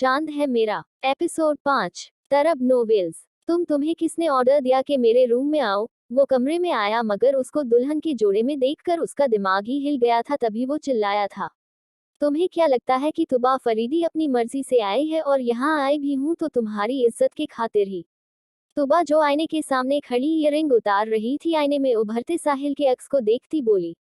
चांद है मेरा। एपिसोड 5। तरब नोवेल्स। तुम्हें किसने ऑर्डर दिया कि मेरे रूम में आओ? वो कमरे में आया मगर उसको दुल्हन के जोड़े में देखकर उसका दिमाग ही हिल गया था। तभी वो चिल्लाया था, तुम्हें क्या लगता है कि तुबा फरीदी अपनी मर्जी से आई है और यहाँ आई भी हूँ तो तुम्हारी इज्जत के खातिर ही। तुबा जो आईने के सामने खड़ी ईयरिंग उतार रही थी, आईने में उभरते साहिल के अक्स को देखती बोली,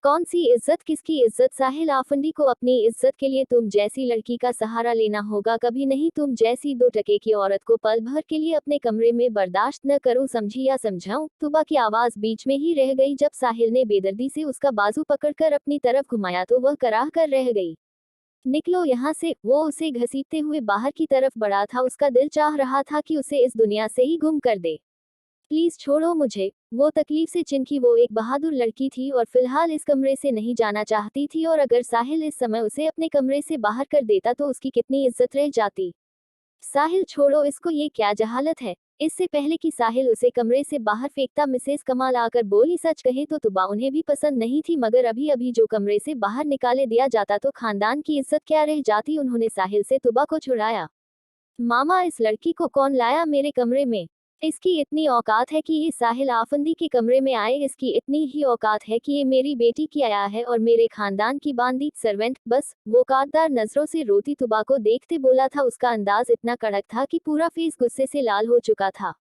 कौन सी इज्जत, किसकी इज्जत? साहिल आफंदी को अपनी इज्जत के लिए तुम जैसी लड़की का सहारा लेना होगा, कभी नहीं। तुम जैसी 2 टके की औरत को पल भर के लिए अपने कमरे में बर्दाश्त न करूं, समझी या समझाऊं? तुबा की आवाज बीच में ही रह गई। जब साहिल ने बेदर्दी से उसका बाजू पकड़कर अपनी तरफ घुमाया तो वह कराह कर रह गई। निकलो यहाँ से। वो उसे घसीटते हुए बाहर की तरफ बढ़ा था। उसका दिल चाह रहा था कि उसे इस दुनिया से ही गुम कर दे। प्लीज छोड़ो मुझे, वो तकलीफ से चिनकी। वो एक बहादुर लड़की थी और फिलहाल इस कमरे से नहीं जाना चाहती थी, और अगर साहिल इस समय उसे अपने कमरे से बाहर कर देता तो उसकी कितनी इज्जत रह जाती। साहिल छोड़ो इसको, ये क्या जहालत है? इससे पहले कि साहिल उसे कमरे से बाहर फेंकता, मिसेस कमाल आकर बोली, सच कहे तो तुबा उन्हें भी पसंद नहीं थी, मगर अभी अभी जो कमरे से बाहर निकाले दिया जाता तो खानदान की इज्जत क्या रह जाती। उन्होंने साहिल से तुबा को छुड़ाया। मामा, इस लड़की को कौन लाया मेरे कमरे में? इसकी इतनी औकात है कि ये साहिल आफंदी के कमरे में आए? इसकी इतनी ही औकात है कि ये मेरी बेटी की आया है और मेरे खानदान की बांदी सर्वेंट? बस। वो कातदार नजरों से रोती तुबा को देखते बोला था। उसका अंदाज इतना कड़क था कि पूरा फेस गुस्से से लाल हो चुका था।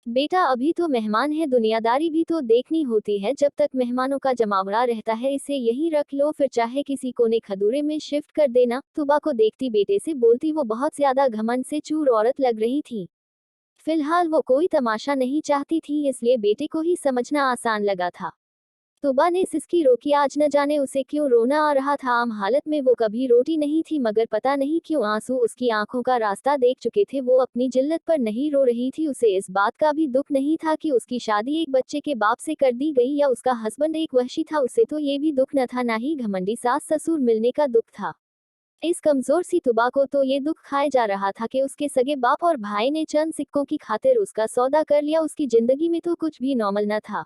बेटा, अभी तो मेहमान है, दुनियादारी भी तो देखनी होती है। जब तक मेहमानों का जमावड़ा रहता है इसे यहीं रख लो, फिर चाहे किसी कोने खदूरे में शिफ्ट कर देना। तुबा को देखती बेटे से बोलती वो बहुत ज्यादा घमंड से चूर औरत लग रही थी। फिलहाल वो कोई तमाशा नहीं चाहती थी, इसलिए बेटे को ही समझना आसान लगा था। तुबा ने सिसकी रोकी। आज न जाने उसे क्यों रोना आ रहा था। आम हालत में वो कभी रोती नहीं थी, मगर पता नहीं क्यों आंसू उसकी आंखों का रास्ता देख चुके थे। वो अपनी जिल्लत पर नहीं रो रही थी। उसे इस बात का भी दुख नहीं था कि उसकी शादी एक बच्चे के बाप से कर दी गई या उसका हस्बैंड एक वहशी था। उसे तो ये भी दुख न था, ना ही घमंडी सास ससुर मिलने का दुख था। इस कमजोर सी तुबा को तो ये दुख खाए जा रहा था कि उसके सगे बाप और भाई ने चंद सिक्कों की खातिर उसका सौदा कर लिया। उसकी जिंदगी में तो कुछ भी नॉर्मल न था।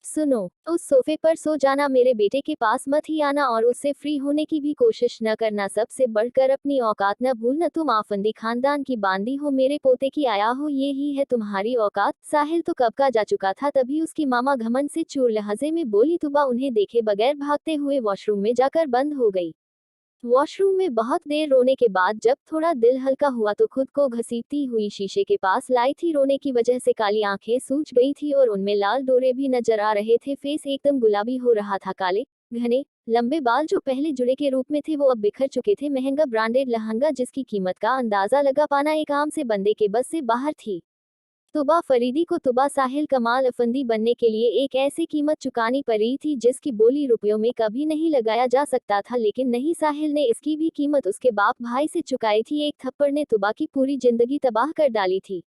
सुनो, उस सोफे पर सो जाना, मेरे बेटे के पास मत ही आना और उससे फ्री होने की भी कोशिश न करना। सबसे बढ़कर अपनी औकात न भूलना। तुम आफंदी खानदान की बांदी हो, मेरे पोते की आया हो, ये ही है तुम्हारी औकात। साहिल तो कब का जा चुका था, तभी उसकी मामा घमंड से चूर लहजे में बोली। तुबा उन्हें देखे बगैर भागते हुए वॉशरूम में जाकर बंद हो गई। वॉशरूम में बहुत देर रोने के बाद जब थोड़ा दिल हल्का हुआ तो खुद को घसीटती हुई शीशे के पास लाई थी। रोने की वजह से काली आंखें सूज गई थी और उनमें लाल डोरे भी नजर आ रहे थे। फेस एकदम गुलाबी हो रहा था। काले घने लंबे बाल जो पहले जुड़े के रूप में थे वो अब बिखर चुके थे। महंगा ब्रांडेड लहंगा जिसकी कीमत का अंदाजा लगा पाना एक आम से बंदे के बस से बाहर थी। तुबा फरीदी को तुबा साहिल कमाल अफंदी बनने के लिए एक ऐसी कीमत चुकानी पड़ी थी जिसकी बोली रुपयों में कभी नहीं लगाया जा सकता था। लेकिन नहीं, साहिल ने इसकी भी कीमत उसके बाप भाई से चुकाई थी। एक थप्पड़ ने तुबा की पूरी जिंदगी तबाह कर डाली थी।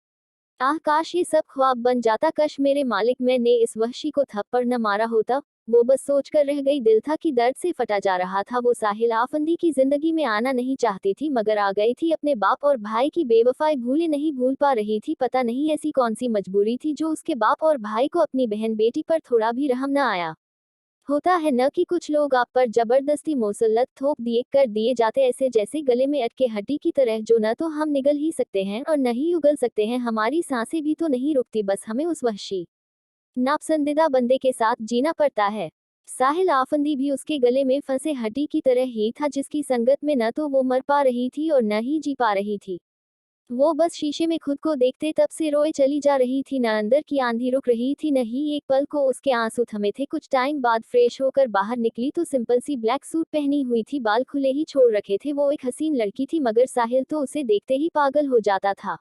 आह, काश ये सब ख्वाब बन जाता। कश मेरे मालिक मैंने इस वहशी को थप्पड़ न मारा होता। वो बस सोचकर रह गई। दिल था कि दर्द से फटा जा रहा था। वो साहिल आफंदी की जिंदगी में आना नहीं चाहती थी, मगर आ गई थी। अपने बाप और भाई की बेवफाई भूले नहीं भूल पा रही थी। पता नहीं ऐसी कौन सी मजबूरी थी जो उसके बाप और भाई को अपनी बहन बेटी पर थोड़ा भी रहम न आया। होता है न कि कुछ लोग आप पर जबरदस्ती मुसल्लत थोप दिए कर दिए जाते, ऐसे जैसे गले में अटके हड्डी की तरह, जो न तो हम निगल ही सकते हैं और न ही उगल सकते हैं। हमारी सांसें भी तो नहीं रुकती, बस हमें उस वहशी नापसंदीदा बंदे के साथ जीना पड़ता है। साहिल आफंदी भी उसके गले में फंसे हड्डी की तरह ही था, जिसकी संगत में न तो वो मर पा रही थी और न ही जी पा रही थी। वो बस शीशे में खुद को देखते तब से रोए चली जा रही थी। न अंदर की आंधी रुक रही थी, न ही एक पल को उसके आंसू थमे थे। कुछ टाइम बाद फ्रेश होकर बाहर निकली तो सिंपल सी ब्लैक सूट पहनी हुई थी, बाल खुले ही छोड़ रखे थे। वो एक हसीन लड़की थी, मगर साहिल तो उसे देखते ही पागल हो जाता था।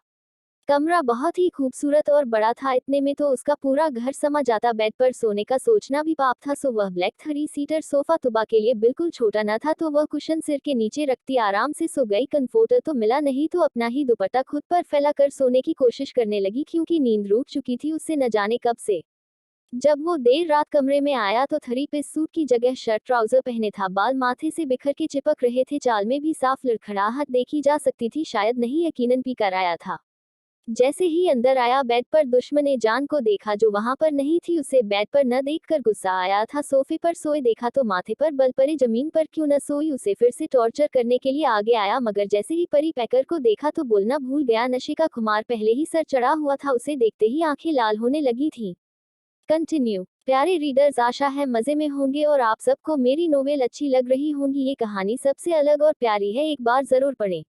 कमरा बहुत ही खूबसूरत और बड़ा था, इतने में तो उसका पूरा घर समा जाता। बेड पर सोने का सोचना भी पाप था। सो वह ब्लैक 3 सीटर सोफा तुबा के लिए बिल्कुल छोटा न था, तो वह कुशन सिर के नीचे रखती आराम से सो गई। कंफर्टर तो मिला नहीं तो अपना ही दुपट्टा खुद पर फैलाकर सोने की कोशिश करने लगी, क्योंकि नींद रूठ चुकी थी उससे न जाने कब से। जब वो देर रात कमरे में आया तो 3 पीस सूट की जगह शर्ट ट्राउजर पहने था। बाल माथे से बिखर के चिपक रहे थे। चाल में भी साफ लड़खड़ाहट देखी जा सकती थी। शायद नहीं, यकीनन पी कर आया था। जैसे ही अंदर आया बेड पर दुश्मने जान को देखा जो वहां पर नहीं थी। उसे बेड पर न देखकर गुस्सा आया था। सोफे पर सोए देखा तो माथे पर बल पड़े, जमीन पर क्यों न सोई। उसे फिर से टॉर्चर करने के लिए आगे आया, मगर जैसे ही परी पैकर को देखा तो बोलना भूल गया। नशे का खुमार पहले ही सर चढ़ा हुआ था, उसे देखते ही आंखें लाल होने लगी थी। कंटिन्यू। प्यारे रीडर्स, आशा है मजे में होंगे और आप सबको मेरी नोवेल अच्छी लग रही होंगी। ये कहानी सबसे अलग और प्यारी है, एक बार जरूर पढ़ें।